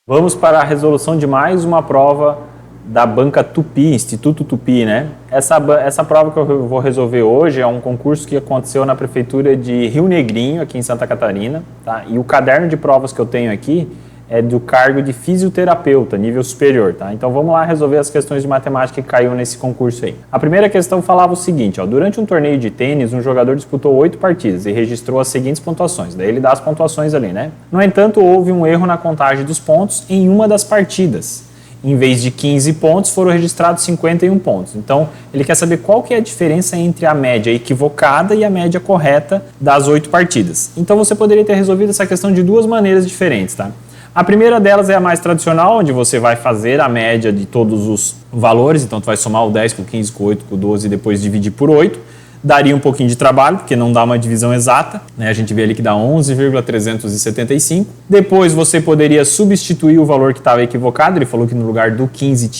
Vamos para a resolução de mais uma prova da Banca Tupi, Instituto Tupi, né? Essa prova que eu vou resolver hoje é um concurso que aconteceu na Prefeitura de Rio Negrinho, aqui em Santa Catarina, tá? E o caderno de provas que eu tenho aqui é do cargo de fisioterapeuta, nível superior, tá? Então vamos lá resolver as questões de matemática que caiu nesse concurso aí. A primeira questão falava o seguinte, ó, durante um torneio de tênis, um jogador disputou 8 partidas e registrou as seguintes pontuações. Daí ele dá as pontuações ali, né? No entanto, houve um erro na contagem dos pontos em uma das partidas. Em vez de 15 pontos, foram registrados 51 pontos. Então, ele quer saber qual que é a diferença entre a média equivocada e a média correta das 8 partidas. Então, você poderia ter resolvido essa questão de duas maneiras diferentes, tá? A primeira delas é a mais tradicional, onde você vai fazer a média de todos os valores. Então, tu vai somar o 10 com o 15, com o 8, com o 12 e depois dividir por 8. Daria um pouquinho de trabalho, porque não dá uma divisão exata, né? A gente vê ali que dá 11,375. Depois você poderia substituir o valor que estava equivocado. Ele falou que no lugar do 15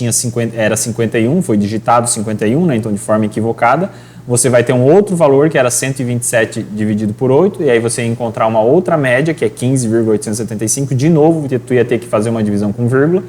era 51, foi digitado 51, né? Então de forma equivocada. Você vai ter um outro valor que era 127 dividido por 8, e aí você ia encontrar uma outra média, que é 15,875. De novo, tu ia ter que fazer uma divisão com vírgula.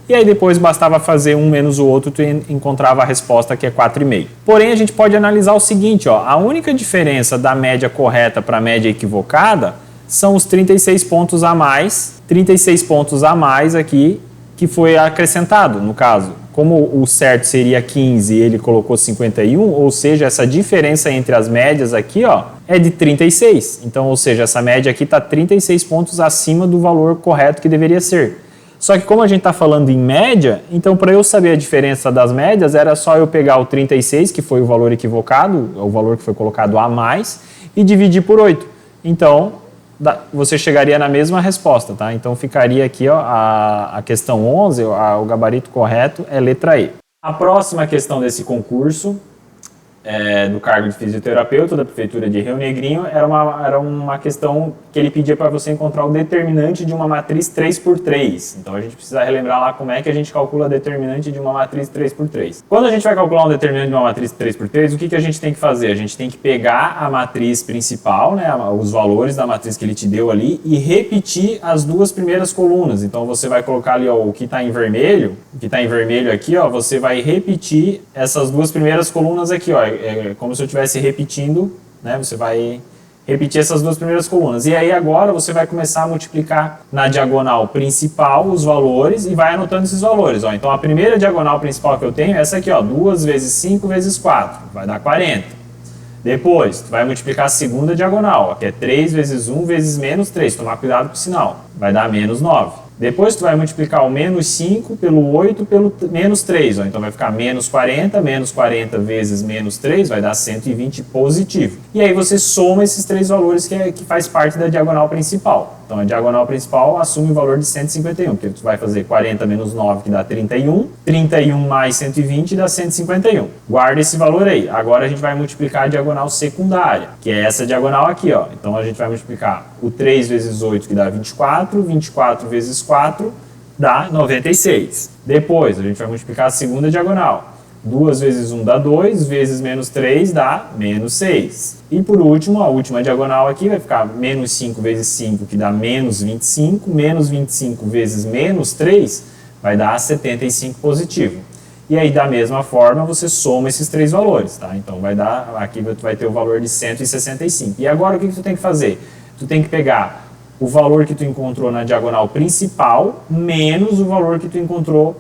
E aí depois bastava fazer um menos o outro, tu encontrava a resposta que é 4,5. Porém, a gente pode analisar o seguinte, ó, a única diferença da média correta para a média equivocada são os 36 pontos a mais, 36 pontos a mais aqui que foi acrescentado, no caso. Como o certo seria 15 e ele colocou 51, ou seja, essa diferença entre as médias aqui, ó, é de 36. Então, ou seja, essa média aqui está 36 pontos acima do valor correto que deveria ser. Só que como a gente está falando em média, então para eu saber a diferença das médias, era só eu pegar o 36, que foi o valor equivocado, o valor que foi colocado a mais, e dividir por 8. Então, você chegaria na mesma resposta, tá? Então ficaria aqui, ó, a questão 11, o gabarito correto é letra E. A próxima questão desse concurso, do cargo de fisioterapeuta da Prefeitura de Rio Negrinho, era uma questão que ele pedia para você encontrar o determinante de uma matriz 3x3. Então a gente precisa relembrar lá como é que a gente calcula o determinante de uma matriz 3x3. Quando a gente vai calcular um determinante de uma matriz 3x3, o que a gente tem que fazer? A gente tem que pegar a matriz principal, né, os valores da matriz que ele te deu ali, e repetir as duas primeiras colunas. Então você vai colocar ali, ó, o que está em vermelho, aqui, ó, você vai repetir essas duas primeiras colunas aqui, ó. É como se eu estivesse repetindo, né? Você vai repetir essas duas primeiras colunas. E aí agora você vai começar a multiplicar na diagonal principal os valores e vai anotando esses valores. Ó. Então a primeira diagonal principal que eu tenho é essa aqui, ó, 2 vezes 5 vezes 4, vai dar 40. Depois, tu vai multiplicar a segunda diagonal, ó, que é 3 vezes 1 vezes menos 3. Tomar cuidado com o sinal. Vai dar menos 9. Depois tu vai multiplicar o menos 5 pelo 8 pelo menos 3. Ó. Então vai ficar menos 40 vezes menos 3 vai dar 120 positivo. E aí você soma esses três valores que faz parte da diagonal principal. Então a diagonal principal assume o valor de 151, porque tu vai fazer 40 menos 9 que dá 31, 31 mais 120 dá 151. Guarda esse valor aí. Agora a gente vai multiplicar a diagonal secundária, que é essa diagonal aqui, ó. Então a gente vai multiplicar o 3 vezes 8 que dá 24, 24 vezes 4 dá 96. Depois a gente vai multiplicar a segunda diagonal. 2 vezes 1 dá 2, vezes menos 3 dá menos 6. E por último, a última diagonal aqui vai ficar menos 5 vezes 5, que dá menos 25. Menos 25 vezes menos 3 vai dar 75 positivo. E aí, da mesma forma, você soma esses três valores, tá? Então, vai dar, aqui tu vai ter o valor de 165. E agora, o que tu tem que fazer? Tu tem que pegar o valor que tu encontrou na diagonal principal menos o valor que tu encontrou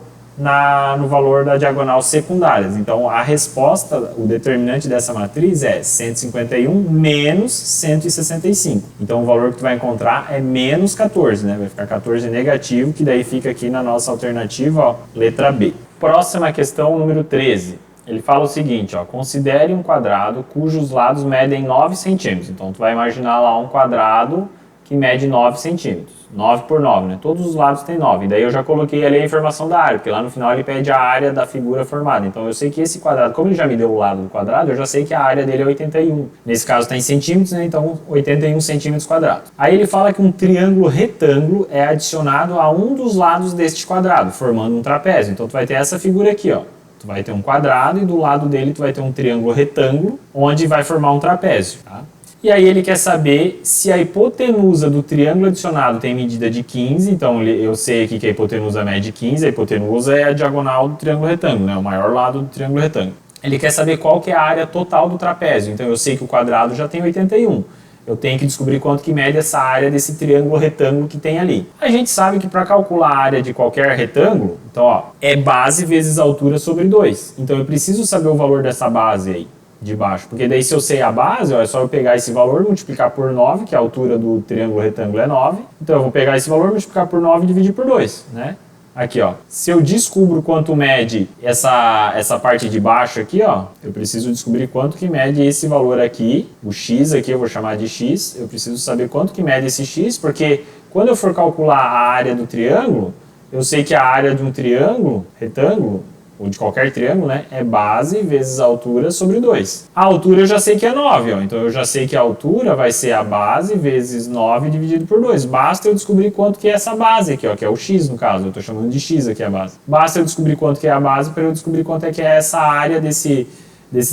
no valor da diagonal secundária. Então, a resposta, o determinante dessa matriz é 151 menos 165. Então, o valor que tu vai encontrar é menos 14, né? Vai ficar 14 negativo, que daí fica aqui na nossa alternativa, ó, letra B. Próxima questão, número 13. Ele fala o seguinte, ó, considere um quadrado cujos lados medem 9 centímetros. Então, tu vai imaginar lá um quadrado que mede 9 centímetros. 9 por 9, né? Todos os lados têm 9. Daí eu já coloquei ali a informação da área, porque lá no final ele pede a área da figura formada. Então eu sei que esse quadrado, como ele já me deu o lado do quadrado, eu já sei que a área dele é 81. Nesse caso está em centímetros, né? Então 81 centímetros quadrados. Aí ele fala que um triângulo retângulo é adicionado a um dos lados deste quadrado, formando um trapézio. Então tu vai ter essa figura aqui, ó. Tu vai ter um quadrado e do lado dele tu vai ter um triângulo retângulo, onde vai formar um trapézio, tá? E aí ele quer saber se a hipotenusa do triângulo adicionado tem medida de 15, então eu sei aqui que a hipotenusa mede 15, a hipotenusa é a diagonal do triângulo retângulo, né, o maior lado do triângulo retângulo. Ele quer saber qual que é a área total do trapézio, então eu sei que o quadrado já tem 81. Eu tenho que descobrir quanto que mede essa área desse triângulo retângulo que tem ali. A gente sabe que para calcular a área de qualquer retângulo, então ó, é base vezes altura sobre 2. Então eu preciso saber o valor dessa base aí de baixo, porque daí se eu sei a base, ó, é só eu pegar esse valor, multiplicar por 9, que a altura do triângulo retângulo é 9. Então eu vou pegar esse valor, multiplicar por 9 e dividir por 2, né? Aqui, ó, se eu descubro quanto mede essa parte de baixo aqui, ó, eu preciso descobrir quanto que mede esse valor aqui, o x aqui eu vou chamar de x, eu preciso saber quanto que mede esse x, porque quando eu for calcular a área do triângulo, eu sei que a área de um triângulo, retângulo, ou de qualquer triângulo, né, é base vezes a altura sobre 2. A altura eu já sei que é 9, ó, então eu já sei que a altura vai ser a base vezes 9 dividido por 2. Basta eu descobrir quanto que é essa base aqui, ó, que é o x no caso, eu estou chamando de x aqui a base. Basta eu descobrir quanto que é a base para eu descobrir quanto é que é essa área desse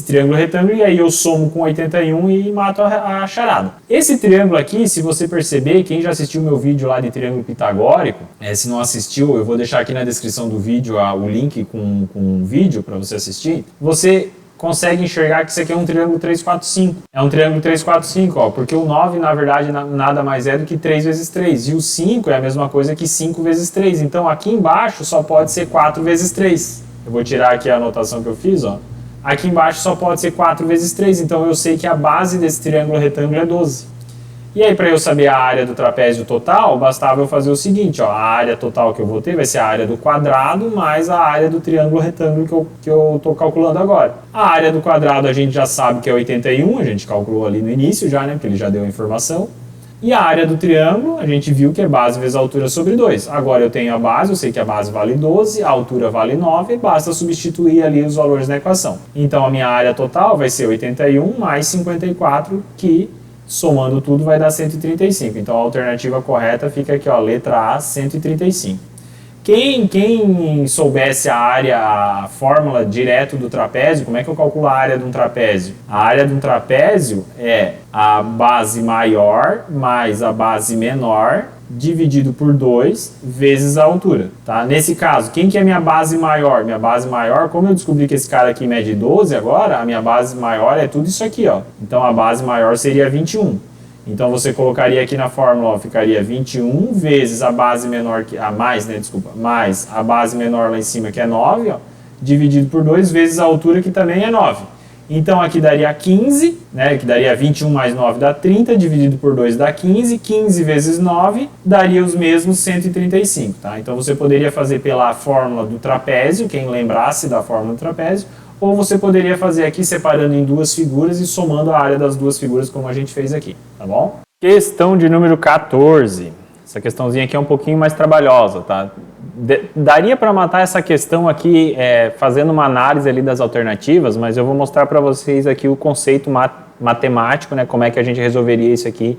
triângulo retângulo, e aí eu somo com 81 e mato a charada. Esse triângulo aqui, se você perceber, quem já assistiu meu vídeo lá de triângulo pitagórico, se não assistiu, eu vou deixar aqui na descrição do vídeo o link com um vídeo para você assistir, você consegue enxergar que isso aqui é um triângulo 3, 4, 5. É um triângulo 3, 4, 5, ó, porque o 9, na verdade, nada mais é do que 3 vezes 3, e o 5 é a mesma coisa que 5 vezes 3, então aqui embaixo só pode ser 4 vezes 3. Eu vou tirar aqui a anotação que eu fiz, ó. Aqui embaixo só pode ser 4 vezes 3, então eu sei que a base desse triângulo retângulo é 12. E aí, para eu saber a área do trapézio total, bastava eu fazer o seguinte, ó, a área total que eu vou ter vai ser a área do quadrado mais a área do triângulo retângulo que eu estou calculando agora. A área do quadrado a gente já sabe que é 81, a gente calculou ali no início já, né, porque ele já deu a informação. E a área do triângulo, a gente viu que é base vezes a altura sobre 2. Agora eu tenho a base, eu sei que a base vale 12, a altura vale 9, basta substituir ali os valores na equação. Então a minha área total vai ser 81 mais 54, que somando tudo vai dar 135. Então a alternativa correta fica aqui, ó, letra A, 135. Quem soubesse a fórmula direto do trapézio, como é que eu calculo a área de um trapézio? A área de um trapézio é a base maior mais a base menor dividido por 2 vezes a altura, tá? Nesse caso, quem que é minha base maior? Minha base maior, como eu descobri que esse cara aqui mede 12 agora, a minha base maior é tudo isso aqui, ó. Então a base maior seria 21. Então você colocaria aqui na fórmula, ó, ficaria 21 vezes a base menor, mais a base menor lá em cima, que é 9, ó, dividido por 2 vezes a altura, que também é 9. Então aqui daria 15, né, que daria 21 mais 9 dá 30, dividido por 2 dá 15, 15 vezes 9 daria os mesmos 135, tá? Então você poderia fazer pela fórmula do trapézio, quem lembrasse da fórmula do trapézio, ou você poderia fazer aqui separando em duas figuras e somando a área das duas figuras como a gente fez aqui, tá bom? Questão de número 14. Essa questãozinha aqui é um pouquinho mais trabalhosa, tá? Daria para matar essa questão aqui fazendo uma análise ali das alternativas, mas eu vou mostrar para vocês aqui o conceito matemático, né? Como é que a gente resolveria isso aqui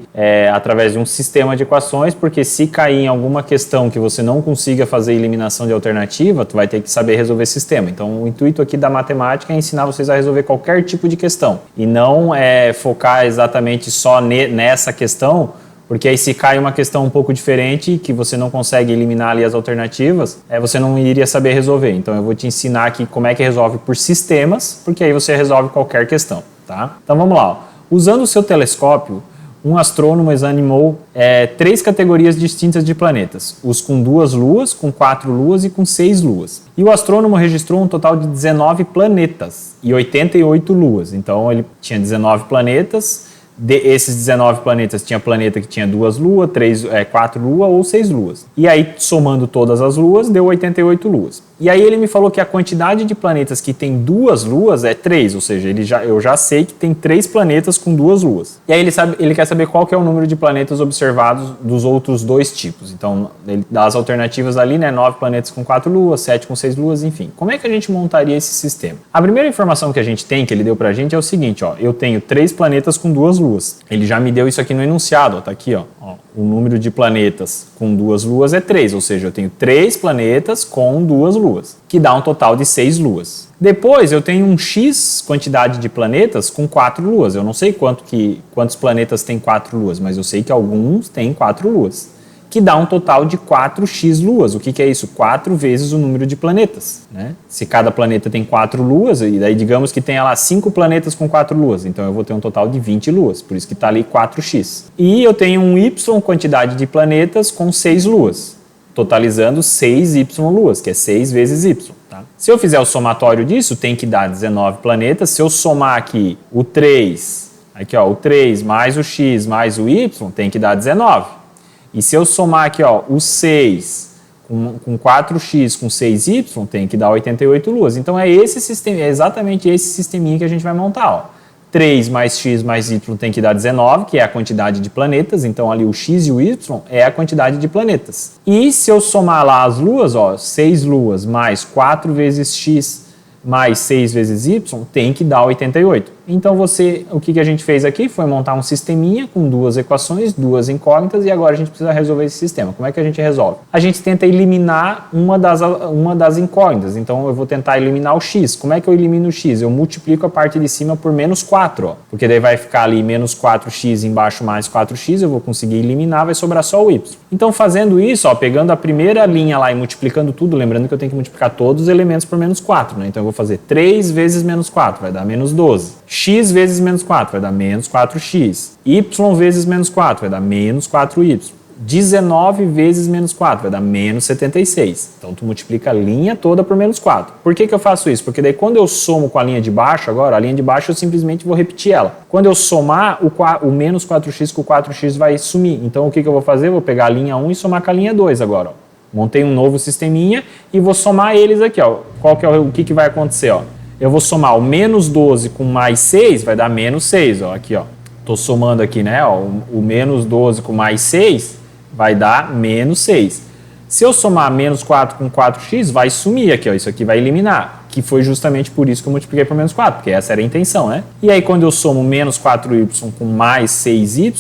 através de um sistema de equações, porque se cair em alguma questão que você não consiga fazer eliminação de alternativa, tu vai ter que saber resolver sistema. Então o intuito aqui da matemática é ensinar vocês a resolver qualquer tipo de questão e não focar exatamente só nessa questão, porque aí se cai uma questão um pouco diferente, que você não consegue eliminar ali as alternativas, você não iria saber resolver. Então eu vou te ensinar aqui como é que resolve por sistemas, porque aí você resolve qualquer questão, tá? Então vamos lá. Ó. Usando o seu telescópio, um astrônomo examinou 3 categorias distintas de planetas. Os com 2 luas, com 4 luas e com 6 luas. E o astrônomo registrou um total de 19 planetas e 88 luas. Então ele tinha 19 planetas. Desses 19 planetas, tinha planeta que tinha 2 luas, 4 luas ou 6 luas. E aí, somando todas as luas, deu 88 luas. E aí ele me falou que a quantidade de planetas que tem 2 luas é 3, ou seja, eu já sei que tem 3 planetas com 2 luas. E aí ele quer saber qual que é o número de planetas observados dos outros 2 tipos. Então, ele dá as alternativas ali, né? 9 planetas com 4 luas, 7 com 6 luas, enfim. Como é que a gente montaria esse sistema? A primeira informação que a gente tem, que ele deu pra gente, é o seguinte, ó. Eu tenho 3 planetas com 2 luas. luas. Ele já me deu isso aqui no enunciado, ó, tá aqui, ó. O número de planetas com 2 luas é 3, ou seja, eu tenho 3 planetas com 2 luas, que dá um total de 6 luas. Depois eu tenho um X quantidade de planetas com 4 luas. Eu não sei quantos planetas tem 4 luas, mas eu sei que alguns têm 4 luas, que dá um total de 4x luas. O que é isso? 4 vezes o número de planetas, né? Se cada planeta tem 4 luas, e daí digamos que tenha lá 5 planetas com 4 luas, então eu vou ter um total de 20 luas, por isso que está ali 4x. E eu tenho um Y quantidade de planetas com 6 luas, totalizando 6y luas, que é 6 vezes y. Tá? Se eu fizer o somatório disso, tem que dar 19 planetas. Se eu somar aqui o 3, aqui ó, o 3 mais o x mais o y, tem que dar 19. E se eu somar aqui, ó, o 6 com 4x com 6y, tem que dar 88 luas. Então é esse sistema, é exatamente esse sisteminha que a gente vai montar. Ó. 3 mais x mais y tem que dar 19, que é a quantidade de planetas. Então ali o x e o y é a quantidade de planetas. E se eu somar lá as luas, ó, 6 luas mais 4 vezes x mais 6 vezes y, tem que dar 88. Então o que a gente fez aqui foi montar um sisteminha com 2 equações, 2 incógnitas, e agora a gente precisa resolver esse sistema. Como é que a gente resolve? A gente tenta eliminar uma das incógnitas. Então eu vou tentar eliminar o x. Como é que eu elimino o x? Eu multiplico a parte de cima por menos 4, ó, porque daí vai ficar ali menos 4x embaixo mais 4x, eu vou conseguir eliminar, vai sobrar só o y. Então fazendo isso, ó, pegando a primeira linha lá e multiplicando tudo, lembrando que eu tenho que multiplicar todos os elementos por menos 4, né? Então eu vou fazer 3 vezes menos 4, vai dar menos 12. X vezes menos 4 vai dar menos 4x. Y vezes menos 4 vai dar menos 4y. 19 vezes menos 4 vai dar menos 76. Então tu multiplica a linha toda por menos 4. Por que eu faço isso? Porque daí quando eu somo com a linha de baixo agora, a linha de baixo eu simplesmente vou repetir ela. Quando eu somar, o menos 4x com o 4x vai sumir. Então o que eu vou fazer? Eu vou pegar a linha 1 e somar com a linha 2 agora. Ó. Montei um novo sisteminha e vou somar eles aqui. Ó. O que vai acontecer? Ó? Eu vou somar o menos 12 com mais 6, vai dar menos 6. Ó. Aqui, ó. Tô somando aqui, né? Ó. O menos 12 com mais 6 vai dar menos 6. Se eu somar menos 4 com 4x, vai sumir aqui, ó. Isso aqui vai eliminar. Que foi justamente por isso que eu multipliquei por menos 4, porque essa era a intenção, né? E aí, quando eu somo menos 4y com mais 6y,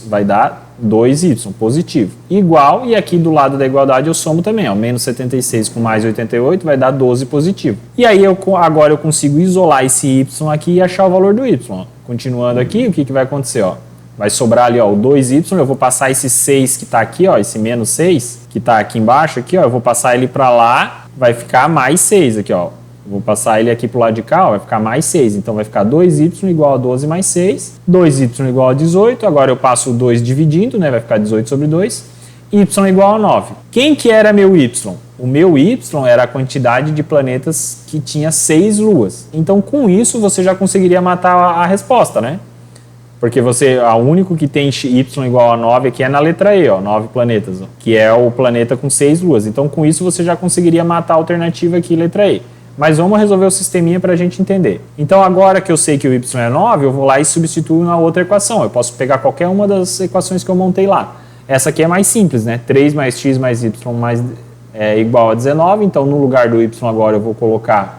vai dar 2y positivo. Igual, e aqui do lado da igualdade eu somo também, ó, menos 76 com mais 88 vai dar 12 positivo. E aí, agora eu consigo isolar esse y aqui e achar o valor do y. Ó. Continuando aqui, o que vai acontecer? Ó? Vai sobrar ali ó, o 2y, eu vou passar esse 6 que está aqui, ó, esse menos 6 que está aqui embaixo, aqui, ó, eu vou passar ele para lá, vai ficar mais 6 aqui, ó. Vou passar ele aqui para o lado de cá, ó, vai ficar mais 6. Então vai ficar 2y igual a 12 mais 6. 2y igual a 18. Agora eu passo o 2 dividindo, né? Vai ficar 18 sobre 2. Y igual a 9. Quem que era meu y? O meu y era a quantidade de planetas que tinha 6 luas. Então com isso você já conseguiria matar a resposta, né? Porque o único que tem y igual a 9 aqui é na letra E, ó, 9 planetas, ó, que é o planeta com 6 luas. Então com isso você já conseguiria matar a alternativa aqui, letra E. Mas vamos resolver o sisteminha para a gente entender. Então, agora que eu sei que o y é 9, eu vou lá e substituo na outra equação. Eu posso pegar qualquer uma das equações que eu montei lá. Essa aqui é mais simples, né? 3 mais x mais y é igual a 19. Então, no lugar do y agora eu vou colocar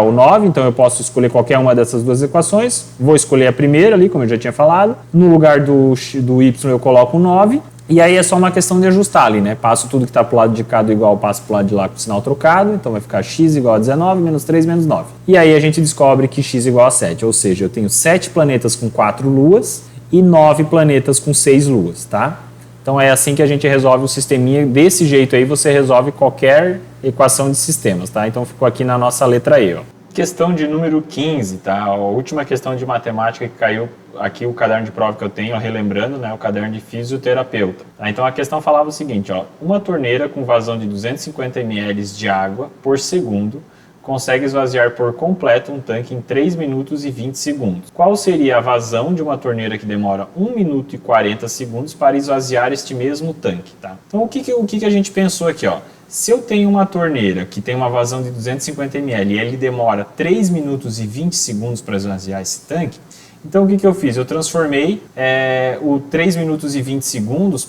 o 9. Então, eu posso escolher qualquer uma dessas duas equações. Vou escolher a primeira ali, como eu já tinha falado. No lugar do y eu coloco o 9. E aí é só uma questão de ajustar ali, né? Passo tudo que está para o lado de cá do igual, passo para o lado de lá com o sinal trocado. Então vai ficar x igual a 19, menos 3, menos 9. E aí a gente descobre que x igual a 7. Ou seja, eu tenho 7 planetas com 4 luas e 9 planetas com 6 luas, tá? Então é assim que a gente resolve o sisteminha. Desse jeito aí você resolve qualquer equação de sistemas, tá? Então ficou aqui na nossa letra E, ó. Questão de número 15, tá? A última questão de matemática que caiu aqui, o caderno de prova que eu tenho, ó, relembrando, né? O caderno de fisioterapeuta. Tá? Então a questão falava o seguinte, ó. Uma torneira com vazão de 250 ml de água por segundo consegue esvaziar por completo um tanque em 3 minutos e 20 segundos. Qual seria a vazão de uma torneira que demora 1 minuto e 40 segundos para esvaziar este mesmo tanque, tá? Então o que a gente pensou aqui, ó? Se eu tenho uma torneira que tem uma vazão de 250 ml e ele demora 3 minutos e 20 segundos para esvaziar esse tanque, então o que eu fiz? Eu transformei o 3 minutos e 20 segundos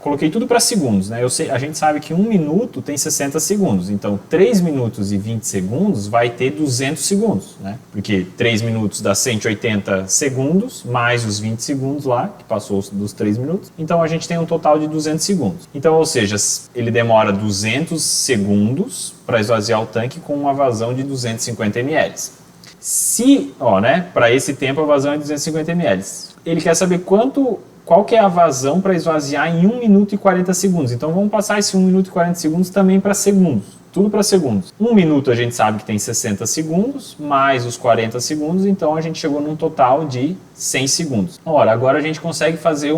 coloquei tudo para segundos, né? A gente sabe que 1 minuto tem 60 segundos, então 3 minutos e 20 segundos vai ter 200 segundos, né? Porque 3 minutos dá 180 segundos, mais os 20 segundos lá, que passou dos 3 minutos, então a gente tem um total de 200 segundos. Então, ou seja, ele demora 200 segundos para esvaziar o tanque com uma vazão de 250 ml. Para esse tempo a vazão é 250 ml. Ele quer saber qual que é a vazão para esvaziar em 1 minuto e 40 segundos. Então vamos passar esse 1 minuto e 40 segundos também para segundos. Tudo para segundos. 1 minuto a gente sabe que tem 60 segundos, mais os 40 segundos, então a gente chegou num total de 100 segundos. Agora a gente consegue fazer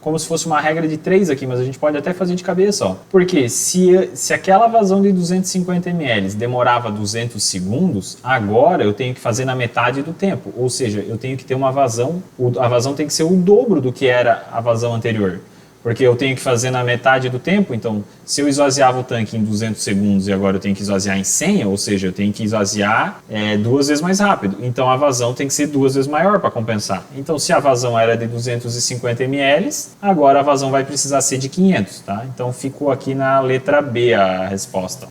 como se fosse uma regra de 3 aqui, mas a gente pode até fazer de cabeça, ó. Porque se aquela vazão de 250 ml demorava 200 segundos, agora eu tenho que fazer na metade do tempo. Ou seja, eu tenho que ter uma vazão, a vazão tem que ser o dobro do que era a vazão anterior. Porque eu tenho que fazer na metade do tempo, então se eu esvaziava o tanque em 200 segundos e agora eu tenho que esvaziar em 100, ou seja, eu tenho que esvaziar 2 vezes mais rápido. Então a vazão tem que ser 2 vezes maior para compensar. Então se a vazão era de 250 ml, agora a vazão vai precisar ser de 500, tá? Então ficou aqui na letra B a resposta.